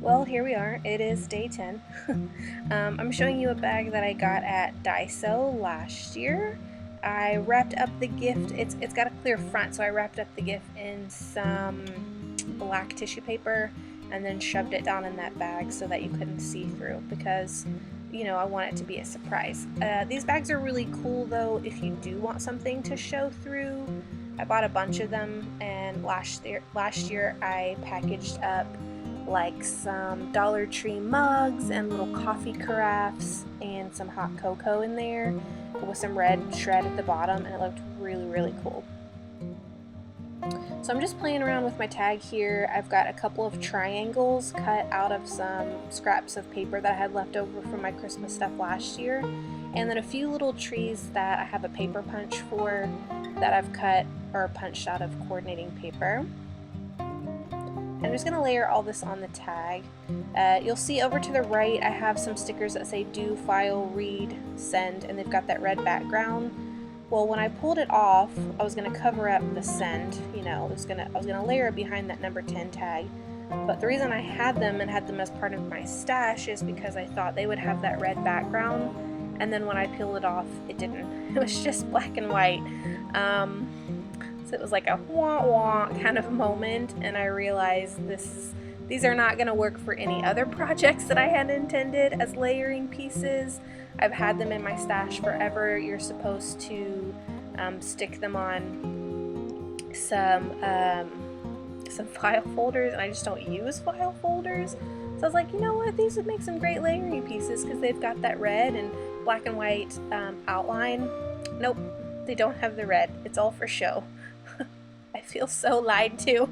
Well, here we are. It is day 10. I'm showing you a bag that I got at Daiso last year. I wrapped up the gift. It's got a clear front, so I wrapped up the gift in some black tissue paper and then shoved it down in that bag so that you couldn't see through because, you know, I want it to be a surprise. These bags are really cool though if you do want something to show through. I bought a bunch of them, and last year I packaged up like some Dollar Tree mugs and little coffee carafes and some hot cocoa in there with some red shred at the bottom, and it looked really cool. So I'm just playing around with my tag here. I've got a couple of triangles cut out of some scraps of paper that I had left over from my Christmas stuff last year, and then a few little trees that I have a paper punch for that I've cut or punched out of coordinating paper. I'm just going to layer all this on the tag. You'll see over to the right I have some stickers that say do, file, read, send, and they've got that red background. Well, when I pulled it off, I was going to cover up the send, you know, I was going to layer it behind that number 10 tag. But the reason I had them and had them as part of my stash is because I thought they would have that red background, and then when I peeled it off, it didn't. It was just black and white. So it was like a wah wah kind of moment, and I realized these are not going to work for any other projects that I had intended as layering pieces. I've had them in my stash forever. You're supposed to stick them on some file folders, and I just don't use file folders. So I was like, you know what, these would make some great layering pieces because they've got that red and black and white outline. Nope, they don't have the red. It's all for show. I feel so lied to.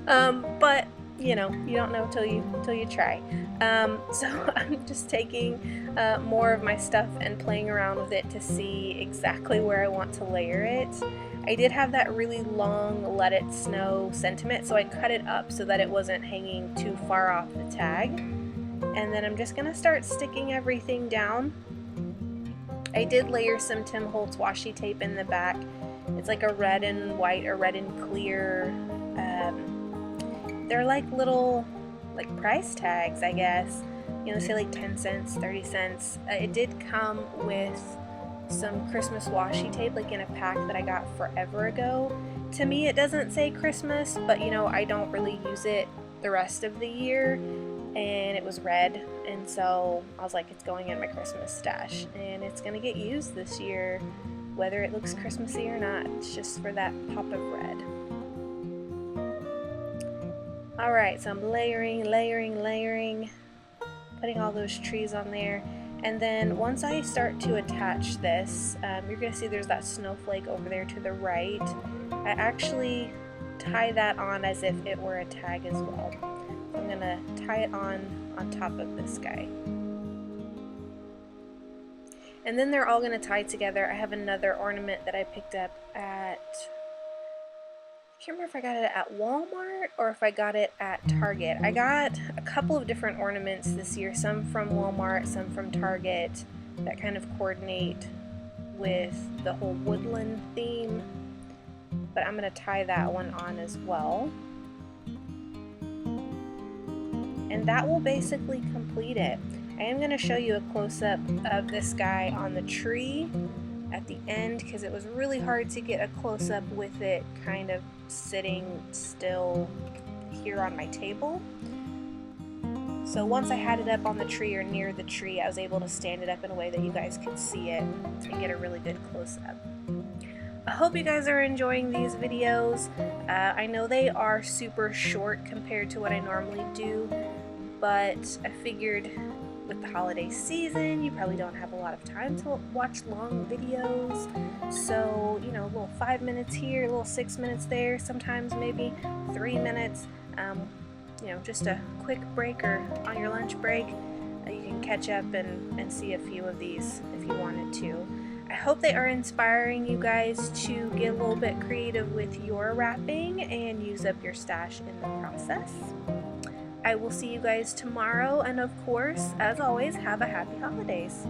But you know, you don't know till you try. So I'm just taking more of my stuff and playing around with it to see exactly where I want to layer it. I did have that really long let it snow sentiment, so I cut it up so that it wasn't hanging too far off the tag. And then I'm just gonna start sticking everything down. I did layer some Tim Holtz washi tape in the back. It's like a red and white or red and clear. They're like little price tags, I guess. You know, say like 10 cents, 30 cents. It did come with some Christmas washi tape, like in a pack that I got forever ago. To me, it doesn't say Christmas, but you know, I don't really use it the rest of the year. And it was red, and so I was like, it's going in my Christmas stash, and it's gonna get used this year, whether it looks Christmassy or not. It's just for that pop of red. Alright, so I'm layering, putting all those trees on there, and then once I start to attach this, you're gonna see there's that snowflake over there to the right. I actually tie that on as if it were a tag as well. I'm gonna tie it on top of this guy. And then they're all gonna tie together. I have another ornament that I picked up at, I can't remember if I got it at Walmart or if I got it at Target. I got a couple of different ornaments this year, some from Walmart, some from Target, that kind of coordinate with the whole woodland theme. But I'm gonna tie that one on as well. And that will basically complete it. I am going to show you a close-up of this guy on the tree at the end because it was really hard to get a close-up with it kind of sitting still here on my table. So once I had it up on the tree or near the tree, I was able to stand it up in a way that you guys could see it and get a really good close-up. I hope you guys are enjoying these videos. I know they are super short compared to what I normally do, but I figured with the holiday season, you probably don't have a lot of time to watch long videos. So, you know, a little 5 minutes here, a little 6 minutes there, sometimes maybe 3 minutes. You know, just a quick break or on your lunch break, you can catch up and see a few of these if you wanted to. I hope they are inspiring you guys to get a little bit creative with your wrapping and use up your stash in the process. I will see you guys tomorrow, and of course, as always, have a happy holidays.